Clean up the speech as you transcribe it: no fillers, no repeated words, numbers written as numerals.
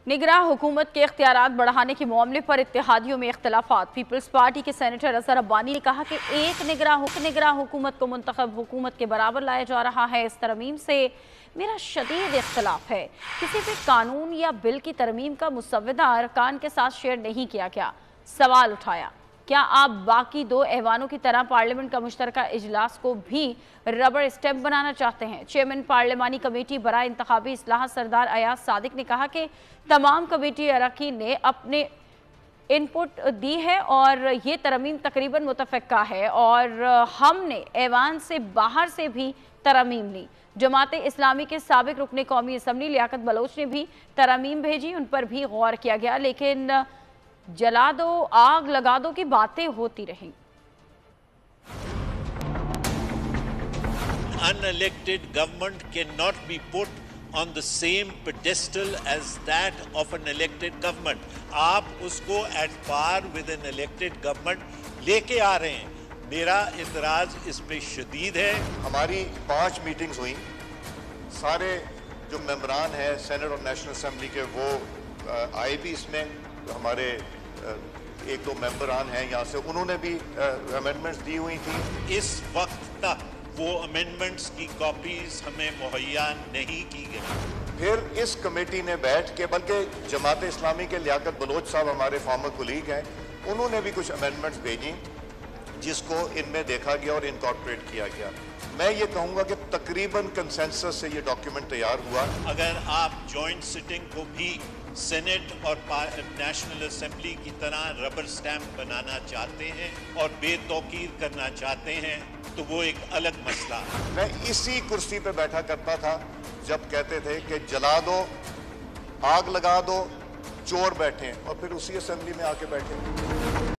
निगरां हुकूमत के इख्तियारात बढ़ाने के मामले पर इत्तेहादियों में इख्तलाफात। पीपल्स पार्टी के सेनेटर अजहर अब्बानी ने कहा कि एक निगरां हुकूमत को मुंतखब हुकूमत के बराबर लाया जा रहा है। इस तरमीम से मेरा शदीद इख्तलाफ है। किसी भी कानून या बिल की तरमीम का मुसव्वदा अरकान के साथ शेयर नहीं किया गया। सवाल उठाया, क्या आप बाकी दो ऐवानों की तरह पार्लियामेंट का मुश्तरका इजलास को भी रबर स्टैम्प बनाना चाहते हैं? चेयरमैन पार्लिमानी कमेटी बराए इंतखाबी इस्लाह सरदार अयाज सादिक ने कहा कि तमाम कमेटी अरकान ने अपने इनपुट दी है और ये तरमीम तकरीबन मुतफ़क्का है और हमने ऐवान से बाहर से भी तरमीम ली। जमात इस्लामी के साबिक रुकने कौमी असम्बली लियाकत बलोच ने भी तरमीम भेजी, उन पर भी गौर किया गया, लेकिन जला दो आग लगा दो की बातें होती रहीं। Unelected government cannot be put on the same pedestal as that of an elected government. आप उसको at par with an elected government लेके आ रहे हैं। मेरा इतराज इस पे शदीद है। हमारी 5 मीटिंग्स हुई, सारे जो मेंबरान हैं सेनेट और नेशनल असेंबली के वो आए भी इसमें, तो हमारे एक दो मेंबरान हैं यहाँ से, उन्होंने भी अमेंडमेंट्स दी हुई थी। इस वक्त तक वो अमेंडमेंट्स की कॉपीज हमें मुहैया नहीं की गई। फिर इस कमेटी ने बैठ के, बल्कि जमात इस्लामी के लियाकत बलोच साहब हमारे फॉर्मर कुलीग हैं, उन्होंने भी कुछ अमेंडमेंट्स भेजी जिसको इनमें देखा गया और इनकॉर्पोरेट किया गया। मैं ये कहूँगा कि तकरीबन कंसेंसस से ये डॉक्यूमेंट तैयार हुआ। अगर आप जॉइंट सिटिंग को भी सेनेट और नेशनल असेंबली की तरह रबर स्टैम्प बनाना चाहते हैं और बेतौकीर करना चाहते हैं तो वो एक अलग मसला है। मैं इसी कुर्सी पे बैठा करता था जब कहते थे कि जला दो, आग लगा दो, चोर बैठे, और फिर उसी असेंबली में आके बैठे।